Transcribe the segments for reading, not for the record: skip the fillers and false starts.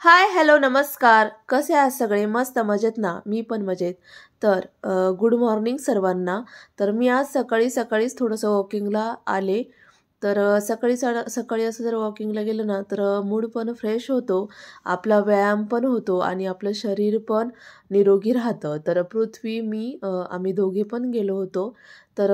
हाय, hello, नमस्कार. कसे आहात सगळे? मस्त मजेत ना? मी पण मजेत. तर गुड मॉर्निंग सर्वांना. तर मी आज सकाळीच थोडंसं वॉकिंगला आले. तर सकाळी असं जर वॉकिंगला गेलं ना, तर मूड पण फ्रेश होतो, आपला व्यायाम पण होतो आणि आपलं शरीर पण निरोगी राहतं. तर पृथ्वी, आम्ही दोघे पण गेलो होतो. तर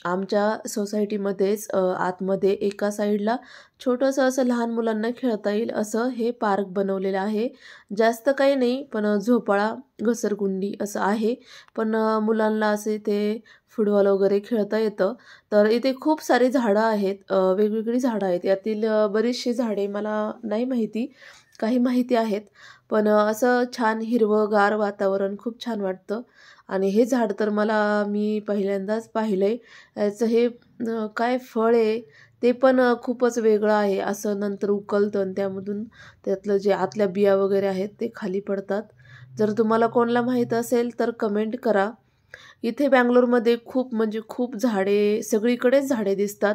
आमच्या सोसायटीमध्येच आतमध्ये एका साईडला छोटंसं असं लहान मुलांना खेळता येईल असं हे पार्क बनवलेलं आहे. जास्त काही नाही, पण झोपाळा, घसरगुंडी असं आहे. पण मुलांना असे ते फुटबॉल वगैरे खेळता येतं. तर इथे खूप सारी झाडं आहेत, वेगवेगळी झाडं आहेत. यातील बरीचशी झाडे मला नाही माहिती, काही माहिती आहेत. पण असं छान हिरवंगार वातावरण खूप छान वाटतं. आणि हे झाड तर मी पहिल्यांदाच पाहिलंय. याचं हे काय फळ आहे ते पण खूपच वेगळं आहे. असं नंतर उकलतं आणि त्यामधून त्यातलं जे आतल्या बिया वगैरे आहेत ते खाली पडतात. जर तुम्हाला कोणाला माहीत असेल तर कमेंट करा. इथे बंगलोरमध्ये खूप म्हणजे खूप झाडे, सगळीकडेच झाडे दिसतात.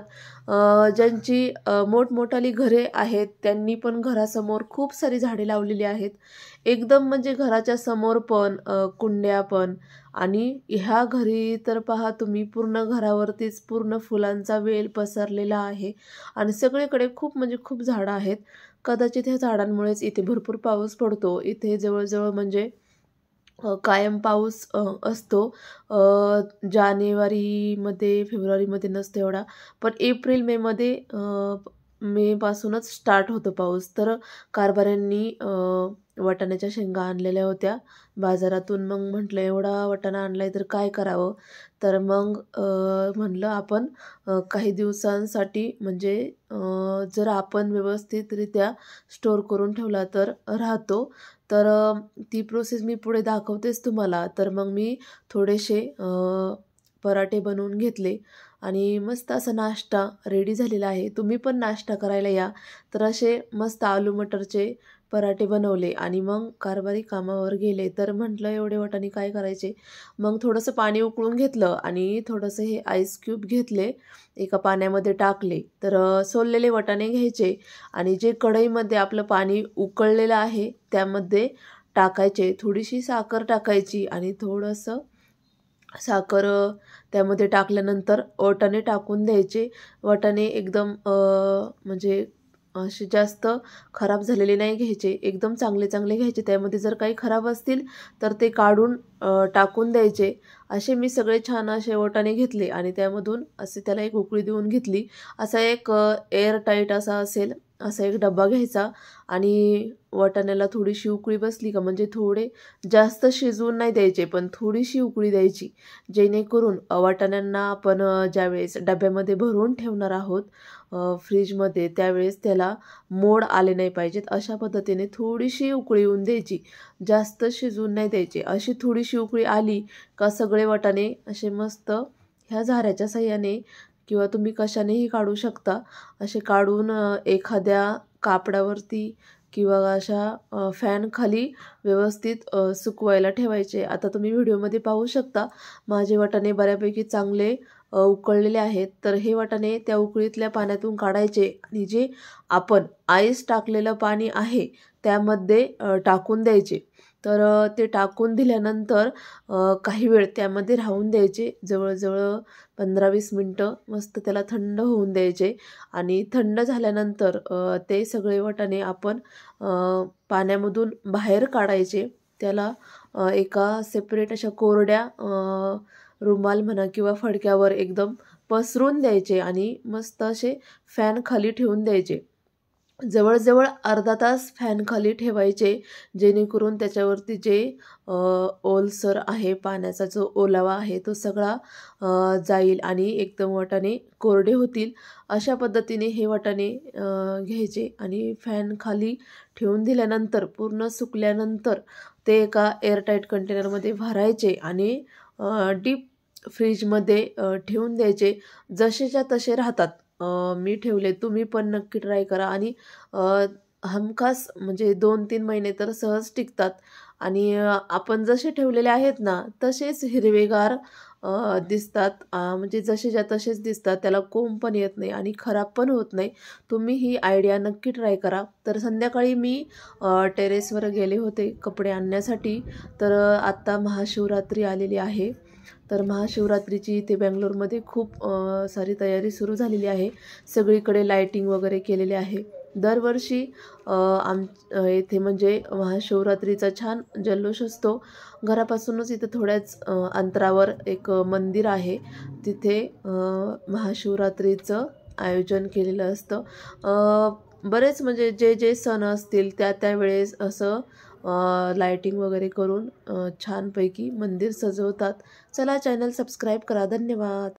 ज्यांची मोठमोठाली घरे आहेत त्यांनी पण घरासमोर खूप सारी झाडे लावलेली आहेत. एकदम म्हणजे घराच्या समोर पण कुंड्या पण. आणि ह्या घरी तर पहा तुम्ही, पूर्ण घरावरतीच पूर्ण फुलांचा वेल पसरलेला आहे आणि सगळीकडे खूप म्हणजे खूप झाडं आहेत. कदाचित ह्या झाडांमुळेच इथे भरपूर पाऊस पडतो. इथे जवळ म्हणजे कायम पाऊस असतो. अ, जानेवारीमध्ये, फेब्रुवारीमध्ये नसतो एवढा, पण एप्रिल मेपासूनच स्टार्ट होतो पाऊस. तर कारभाऱ्यांनी वाटाण्याच्या शेंगा आणलेल्या होत्या बाजारातून. मग म्हटलं एवढा वाटाणा आणलाय तर काय करावं? तर मग म्हणलं आपण काही दिवसांसाठी म्हणजे जर आपण व्यवस्थितरित्या स्टोअर करून ठेवला तर राहतो. तर ती प्रोसेस मी पुढे दाखवतेच तुम्हाला. तर मग मी थोडेसे पराठे बनवून घेतले आणि मस्त असा नाश्ता रेडी झालेला आहे. तुम्ही पण नाश्ता करायला या. तर असे मस्त आलू मटरचे पराठे बनवले आणि मग कारभारी कामावर गेले. तर म्हटलं एवढे वाटाणे काय करायचे? मग थोडंसं पाणी उकळून घेतलं आणि थोडंसं हे आईस क्यूब घेतले, एका पाण्यामध्ये टाकले. तर सोललेले वाटाणे घ्यायचे आणि जे कढईमध्ये आपलं पाणी उकळलेलं आहे त्यामध्ये टाकायचे. थोडीशी साखर टाकायची आणि थोडंसं साखर त्यामध्ये टाकल्यानंतर वाटाणे टाकून द्यायचे. वाटाणे एकदम म्हणजे असे जास्त खराब झालेले नाही घ्यायचे, एकदम चांगले चांगले घ्यायचे. त्यामध्ये जर काही खराब असतील तर ते काढून टाकून द्यायचे. असे मी सगळे छान असे वाटाणे घेतले आणि त्यामधून असे त्याला एक उकळी देऊन घेतली. असा एक एअर टाईट असा एक डब्बा घ्यायचा आणि वाटाण्याला थोडीशी उकळी बसली का, म्हणजे थोडे जास्त शिजवून नाही द्यायचे, पण थोडीशी उकळी द्यायची, जेणेकरून वाटाण्यांना आपण ज्यावेळेस डब्यामध्ये भरून ठेवणार आहोत फ्रीजमध्ये, त्यावेळेस त्याला मोड आले नाही पाहिजेत. अशा पद्धतीने थोडीशी उकळी येऊन द्यायची, जास्त शिजवून नाही द्यायची. अशी थोडीशी उकळी आली का सगळे वाटाणे असे मस्त ह्या झाऱ्याच्या साहाय्याने किंवा तुम्ही कशानेही काढू शकता. असे काढून एखाद्या कापडावरती किंवा अशा फॅनखाली व्यवस्थित सुकवायला ठेवायचे. आता तुम्ही व्हिडिओमध्ये पाहू शकता माझे वाटाणे बऱ्यापैकी चांगले उकळलेले आहेत. तर हे वाटाणे त्या उकळीतल्या पाण्यातून काढायचे आणि जे आपण आईस टाकलेलं पाणी आहे त्यामध्ये टाकून द्यायचे. तर ते टाकून दिल्यानंतर काही वेळ त्यामध्ये राहून द्यायचे, जवळजवळ 15-20 मिनटं मस्त त्याला थंड होऊन द्यायचे. आणि थंड झाल्यानंतर ते सगळे वाटाणे आपण पाण्यामधून बाहेर काढायचे. त्याला एका सेपरेट अशा कोरड्या रुमाल म्हणा किंवा फडक्यावर एकदम पसरून द्यायचे आणि मस्त असे फॅन खाली ठेवून द्यायचे. जवळजवळ अर्धा तास फॅन खाली ठेवायचे, जेणेकरून त्याच्यावरती जे ओलसर आहे, पाण्याचा जो ओलावा आहे तो सगळा जाईल आणि एकदम वाटाणे कोरडे होतील. अशा पद्धतीने हे वाटाणे घ्यायचे आणि फॅन खाली ठेवून दिल्यानंतर पूर्ण सुकल्यानंतर ते एका एअरटाईट कंटेनरमध्ये भरायचे आणि डीप फ्रीजमध्ये ठेवून द्यायचे. जसेच्या तसे राहतात. मी ठेवले, तुम्ही पण नक्की ट्राय करा आणि हमखास म्हणजे 2-3 महिने तर सहज टिकतात. आणि आपण जसे ठेवलेले आहेत ना तसेच हिरवेगार दिसतात, म्हणजे जसेच्या तसेच दिसतात, त्याला कोंब पण येत नाही आणि खराब पण होत नाही. तुम्ही ही आयडिया नक्की ट्राय करा. तर संध्याकाळी मी टेरेसवर गेले होते कपडे आणण्यासाठी. तर आत्ता महाशिवरात्री आलेली आहे. तर महाशिवरात्रीची इथे बंगलोरमध्ये खूप सारी तयारी सुरू झालेली आहे. सगळीकडे लाईटिंग वगैरे केलेली आहे. दरवर्षी येथे म्हणजे महाशिवरात्रीचा छान जल्लोष असतो. घरापासूनच इथे थोड्याच अंतरावर एक मंदिर आहे. तिथे महाशिवरात्रीचं आयोजन केलेलं असतं. बरेच म्हणजे जे जे सण असतील त्या वेळेस असं लाईटिंग वगैरे करून छानपैकी मंदिर सजवतात. चला, चॅनल सबस्क्राईब करा. धन्यवाद.